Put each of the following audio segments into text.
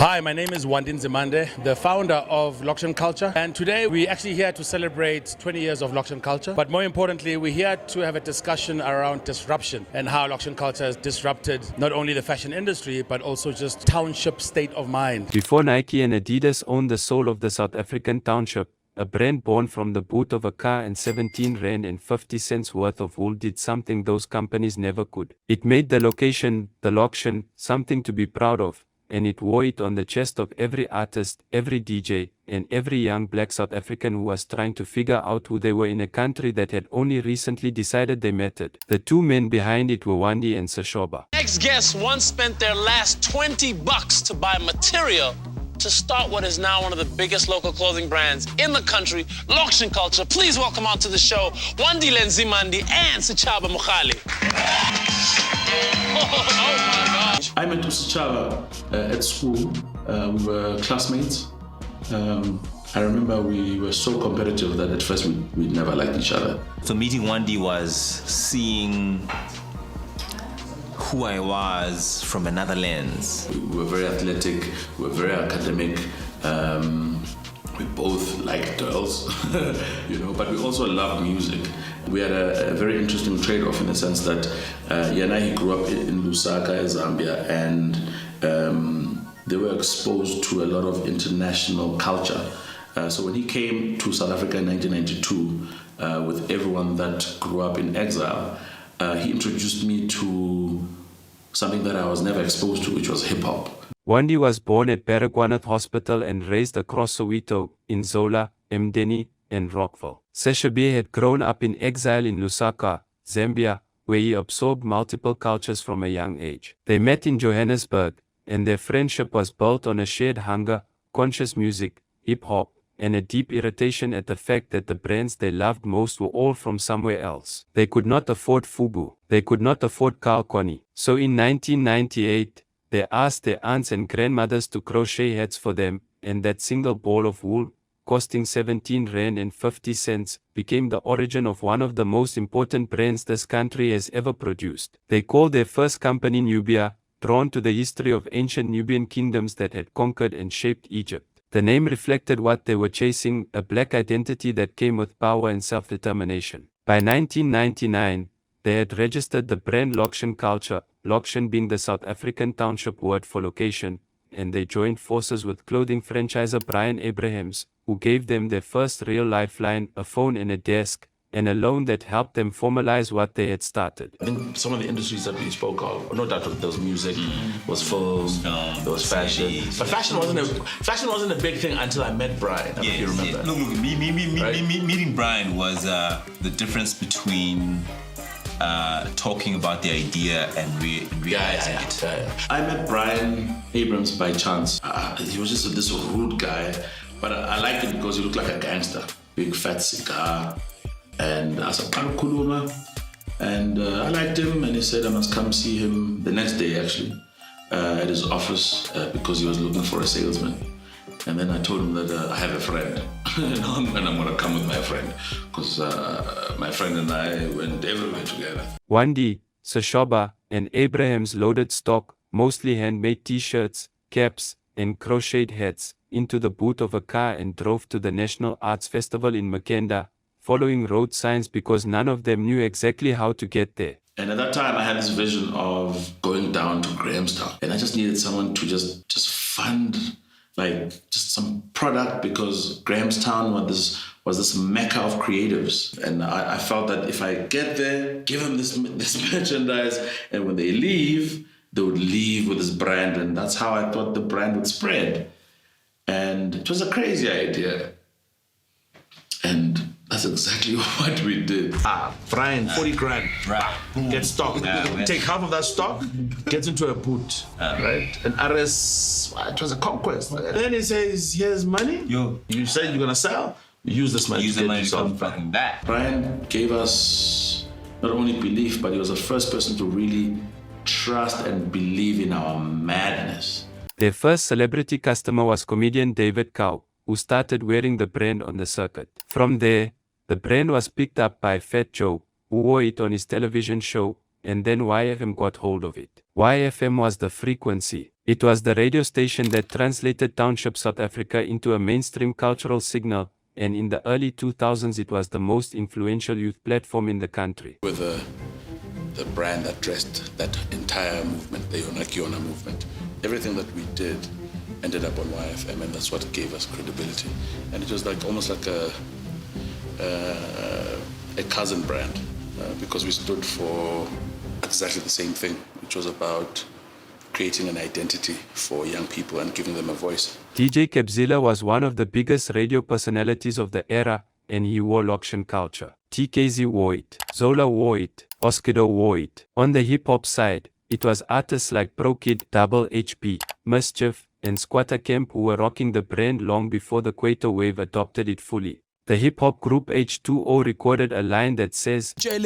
Hi, my name is Wandin Zimande, the founder of Loxion Kulca, and today we're actually here to celebrate 20 years of Loxion Kulca, but more importantly we're here to have a discussion around disruption and how Loxion Kulca has disrupted not only the fashion industry but also just township state of mind. Before Nike and Adidas owned the soul of the South African township, a brand born from the boot of a car and 17 rand and 50 cents worth of wool did something those companies never could. It made the location, the Loxion, something to be proud of, and it wore it on the chest of every artist, every DJ, and every young black South African who was trying to figure out who they were in a country that had only recently decided they mattered. The two men behind it were Wandi and Sashoba. Next guests once spent their last 20 bucks to buy material to start what is now one of the biggest local clothing brands in the country, Loxion Kulca. Please welcome onto the show, Wandi Lenzimandi and Sachaba Mukhali. I met Sachaba at school. We were classmates. I remember we were so competitive that at first we never liked each other. So meeting Wandi was seeing who I was from another lens. We were very athletic, we were very academic. We both liked girls, but we also loved music. We had a very interesting trade-off in the sense that he grew up in Lusaka, Zambia, and they were exposed to a lot of international culture. So when he came to South Africa in 1992, with everyone that grew up in exile, he introduced me to something that I was never exposed to, which was hip-hop. Wandi was born at Baragwanath Hospital and raised across Soweto, in Zola, Mdeni, and Rockville. Sashoba had grown up in exile in Lusaka, Zambia, where he absorbed multiple cultures from a young age. They met in Johannesburg, and their friendship was built on a shared hunger, conscious music, hip-hop, and a deep irritation at the fact that the brands they loved most were all from somewhere else. They could not afford Fubu. They could not afford Kalkoni. So in 1998, they asked their aunts and grandmothers to crochet hats for them, and that single ball of wool, costing 17 rand and 50 cents, became the origin of one of the most important brands this country has ever produced. They called their first company Nubia, drawn to the history of ancient Nubian kingdoms that had conquered and shaped Egypt. The name reflected what they were chasing, a black identity that came with power and self-determination. By 1999, they had registered the brand Loxion Kulca, Loxion being the South African township word for location, and they joined forces with clothing franchisor Brian Abrahams, who gave them their first real lifeline, a phone and a desk, and a loan that helped them formalize what they had started. I think some of the industries that we spoke of, no doubt there was music, was film, there was fashion. But fashion wasn't a big thing until I met Brian, if you remember. Yeah. Look, meeting Brian was the difference between talking about the idea and realizing it. I met Brian Abrams by chance. He was just this rude guy, but I liked him because he looked like a gangster. Big fat cigar, and I said, Kuluma. And I liked him, and he said I must come see him the next day actually, at his office because he was looking for a salesman. And then I told him that I have a friend, and I'm gonna come with my friend, because my friend and I went everywhere together. Wandi, Sashoba, and Abrahams loaded stock, mostly handmade t-shirts, caps, and crocheted hats, into the boot of a car and drove to the National Arts Festival in Makenda, following road signs because none of them knew exactly how to get there. And at that time, I had this vision of going down to Grahamstown, and I just needed someone to just fund just some product, because Grahamstown was this mecca of creatives, and I felt that if I get there, give them this merchandise, and when they leave, they would leave with this brand, and that's how I thought the brand would spread. And it was a crazy idea, and that's exactly what we did. Brian, 40 grand. Right. Get stock. Take half of that stock, gets into a boot, right? And RS, it was a conquest. And then he says, here's money. You said you're gonna sell. Use this money. Use the money to come fucking back. Brian gave us not only belief, but he was the first person to really trust and believe in our madness. Their first celebrity customer was comedian David Cow, who started wearing the brand on the circuit. From there, the brand was picked up by Fat Joe, who wore it on his television show, and then YFM got hold of it. YFM was the frequency. It was the radio station that translated township South Africa into a mainstream cultural signal, and in the early 2000s it was the most influential youth platform in the country. With the brand that dressed that entire movement, the Yonakiona movement, everything that we did ended up on YFM, and that's what gave us credibility. And it was like almost like a cousin brand, because we stood for exactly the same thing, which was about creating an identity for young people and giving them a voice. DJ Kabzilla was one of the biggest radio personalities of the era, and he wore Loxion Kulca. TKZ wore it, Zola wore it, Oskido wore it. On the hip-hop side, it was artists like Pro Kid, Double HP, Mischief, and Squatter Camp who were rocking the brand long before the Kwaito wave adopted it fully. The hip-hop group H2O recorded a line that says, Well,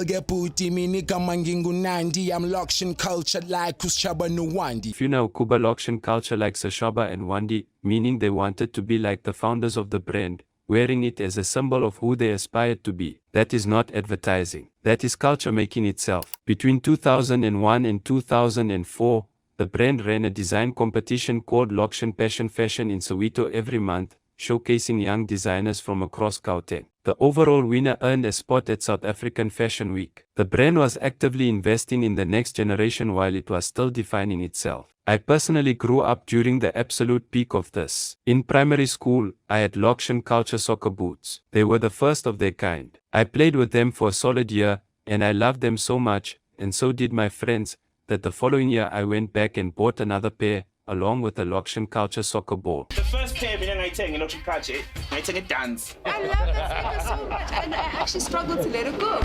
geputi mini kamangingu nandi, I'm Loxion Kulca like Kushaba Nwandi. if you know Kuba Loxion Kulca like Sashaba and Wandi, meaning they wanted to be like the founders of the brand, wearing it as a symbol of who they aspired to be. That is not advertising. That is culture making itself. Between 2001 and 2004, the brand ran a design competition called Loxion Passion Fashion in Soweto every month, showcasing young designers from across Gauteng. The overall winner earned a spot at South African Fashion Week. The brand was actively investing in the next generation while it was still defining itself. I personally grew up during the absolute peak of this. In primary school, I had Loxion Kulca soccer boots. They were the first of their kind. I played with them for a solid year, and I loved them so much, and so did my friends, that the following year I went back and bought another pair, along with a Loxion Kulca soccer ball. The first pair of Nike and Loxion Kulca, Nike and dance. I love that so much, and I actually struggled to let it go.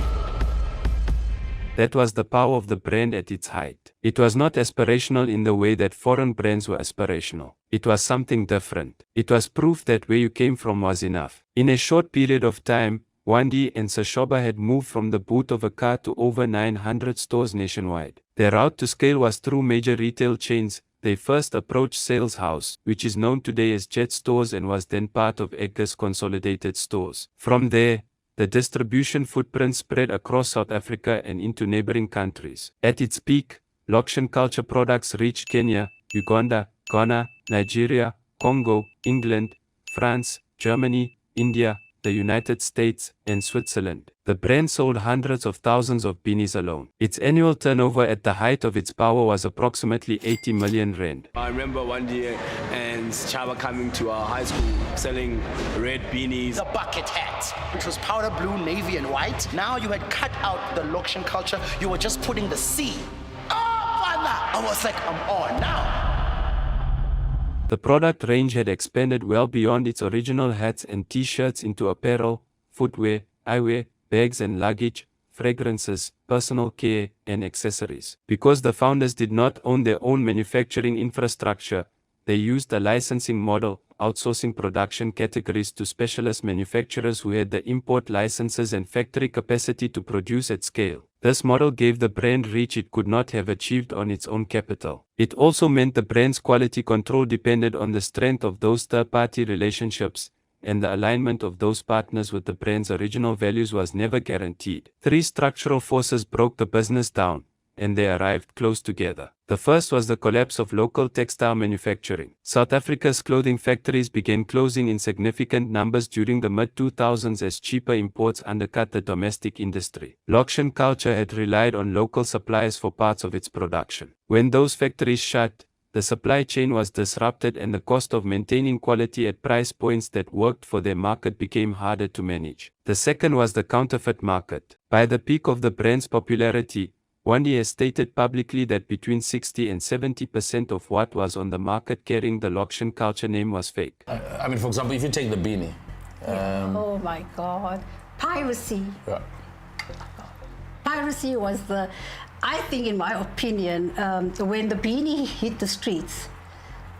That was the power of the brand at its height. It was not aspirational in the way that foreign brands were aspirational. It was something different. It was proof that where you came from was enough. In a short period of time, Wandi and Sashoba had moved from the boot of a car to over 900 stores nationwide. Their route to scale was through major retail chains. They first approached Sales House, which is known today as Jet Stores and was then part of Edgar's Consolidated Stores. From there, the distribution footprint spread across South Africa and into neighboring countries. At its peak, Loxion Kulca products reached Kenya, Uganda, Ghana, Nigeria, Congo, England, France, Germany, India, the United States, and Switzerland. The brand sold hundreds of thousands of beanies alone. Its annual turnover at the height of its power was approximately 80 million rand. I remember one year and Chaba coming to our high school selling red beanies. The bucket hat, which was powder blue, navy, and white. Now you had cut out the Loxion Kulca. You were just putting the C. Oh, father! I was like, I'm on now. The product range had expanded well beyond its original hats and t-shirts into apparel, footwear, eyewear, bags and luggage, fragrances, personal care, and accessories. Because the founders did not own their own manufacturing infrastructure, they used a licensing model, outsourcing production categories to specialist manufacturers who had the import licenses and factory capacity to produce at scale. This model gave the brand reach it could not have achieved on its own capital. It also meant the brand's quality control depended on the strength of those third-party relationships, and the alignment of those partners with the brand's original values was never guaranteed. Three structural forces broke the business down, and they arrived close together. The first was the collapse of local textile manufacturing. South Africa's clothing factories began closing in significant numbers during the mid-2000s as cheaper imports undercut the domestic industry. Loxion Kulca had relied on local suppliers for parts of its production. When those factories shut, the supply chain was disrupted and the cost of maintaining quality at price points that worked for their market became harder to manage. The second was the counterfeit market. By the peak of the brand's popularity, Wandi has stated publicly that between 60 and 70% of what was on the market carrying the Loxion Kulca name was fake. I mean, for example, if you take the beanie. Oh my God. Piracy. Yeah. Piracy was I think in my opinion, when the beanie hit the streets,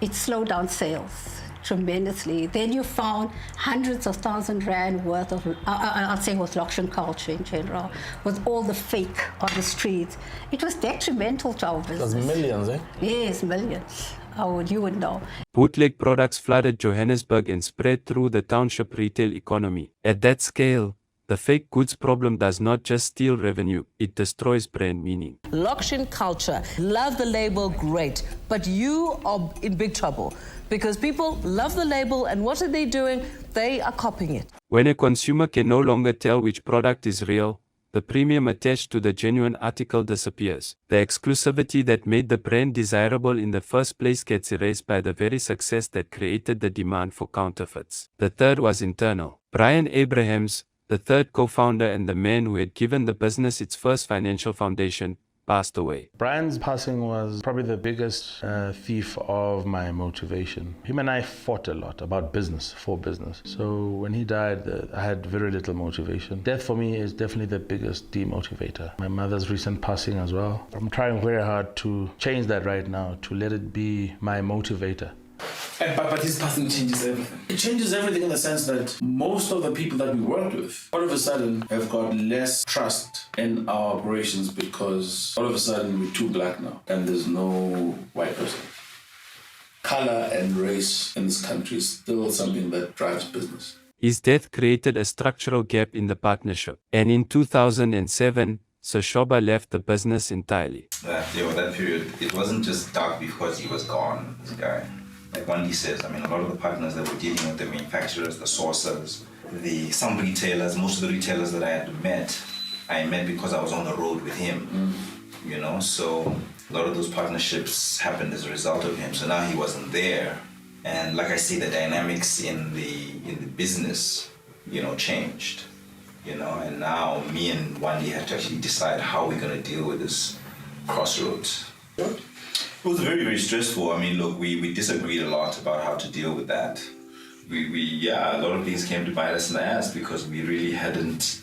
it slowed down sales tremendously. Then you found hundreds of thousands rand worth of, I'll say with Loxion Kulca in general, with all the fake on the streets. It was detrimental to our business. It was millions, eh? Yes, millions. You would know. Bootleg products flooded Johannesburg and spread through the township retail economy. At that scale, The fake goods problem does not just steal revenue, it destroys brand meaning. Loxion Kulca, love the label, great, but you are in big trouble because people love the label and what are they doing? They are copying it. When a consumer can no longer tell which product is real, the premium attached to the genuine article disappears. The exclusivity that made the brand desirable in the first place gets erased by the very success that created the demand for counterfeits. The third was internal. Brian Abrahams, the third co-founder and the man who had given the business its first financial foundation, passed away. Brian's passing was probably the biggest thief of my motivation. Him and I fought a lot about business, for business. So when he died, I had very little motivation. Death for me is definitely the biggest demotivator. My mother's recent passing as well. I'm trying very hard to change that right now, to let it be my motivator. But his passing changes everything. It changes everything in the sense that most of the people that we worked with all of a sudden have got less trust in our operations because all of a sudden we're too black now and there's no white person. Color and race in this country is still something that drives business. His death created a structural gap in the partnership, and in 2007, Soshoba left the business entirely. That period, it wasn't just dark because he was gone, this guy. Like Wendy says, I mean, a lot of the partners that were dealing with, the manufacturers, the sourcers, some retailers, most of the retailers that I had met, I met because I was on the road with him, you know, so a lot of those partnerships happened as a result of him. So now he wasn't there. And like I say, the dynamics in the business, you know, changed, you know, and now me and Wendy have to actually decide how we're going to deal with this crossroads. It was very, very stressful. I mean, look, we disagreed a lot about how to deal with that. A lot of things came to bite us in the ass because we really hadn't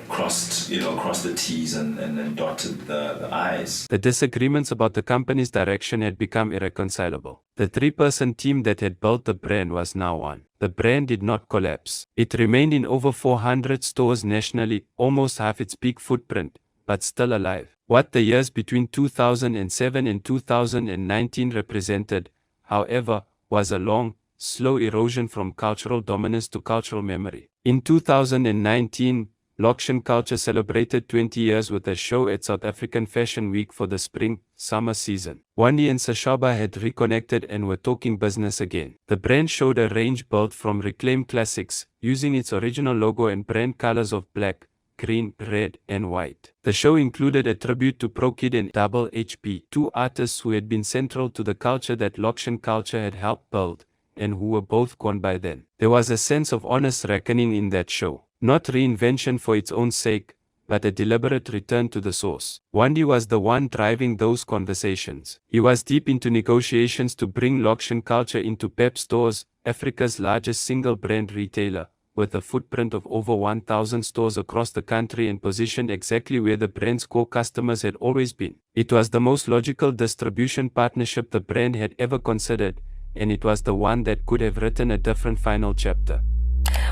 crossed the T's and dotted the I's. The disagreements about the company's direction had become irreconcilable. The three-person team that had built the brand was now one. The brand did not collapse. It remained in over 400 stores nationally, almost half its peak footprint, but still alive. What the years between 2007 and 2019 represented, however, was a long, slow erosion from cultural dominance to cultural memory. In 2019, Loxion Kulca celebrated 20 years with a show at South African Fashion Week for the spring-summer season. Wendy and Soshoba had reconnected and were talking business again. The brand showed a range built from reclaimed classics, using its original logo and brand colors of black, green, red, and white. The show included a tribute to ProKid and Double HP, two artists who had been central to the culture that Loxion Kulca had helped build, and who were both gone by then. There was a sense of honest reckoning in that show. Not reinvention for its own sake, but a deliberate return to the source. Wendy was the one driving those conversations. He was deep into negotiations to bring Loxion Kulca into Pep stores, Africa's largest single brand retailer, with a footprint of over 1,000 stores across the country and positioned exactly where the brand's core customers had always been. It was the most logical distribution partnership the brand had ever considered, and it was the one that could have written a different final chapter.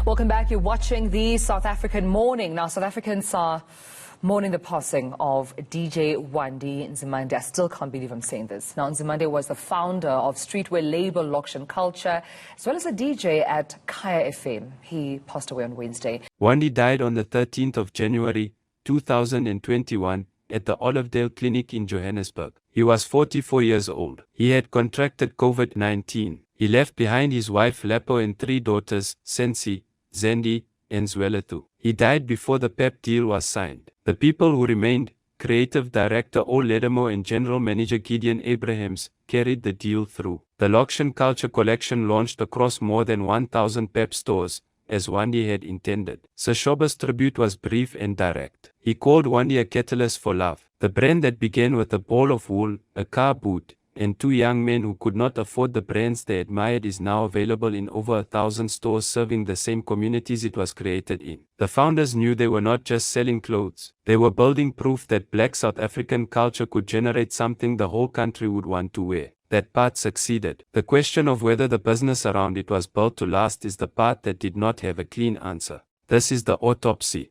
Welcome back. You're watching the South African Morning. Now, South Africans are mourning the passing of DJ Wendy Nzimande. I still can't believe I'm saying this. Now, Nzimande was the founder of streetwear label Loxion Kulca, as well as a DJ at Kaya FM. He passed away on Wednesday. Wendy died on the 13th of January, 2021, at the Olivedale Clinic in Johannesburg. He was 44 years old. He had contracted COVID-19. He left behind his wife Lapo and three daughters, Sensi, Zendi, and Soweto. He died before the PEP deal was signed. The people who remained, creative director O. Ledemo and general manager Gideon Abrahams, carried the deal through. The Loxion Kulca collection launched across more than 1,000 PEP stores, as Wendy had intended. Soshoba's tribute was brief and direct. He called Wendy a catalyst for love. The brand that began with a ball of wool, a car boot, and two young men who could not afford the brands they admired is now available in over 1,000 stores serving the same communities it was created in. The founders knew they were not just selling clothes. They were building proof that black South African culture could generate something the whole country would want to wear. That part succeeded. The question of whether the business around it was built to last is the part that did not have a clean answer. This is the autopsy.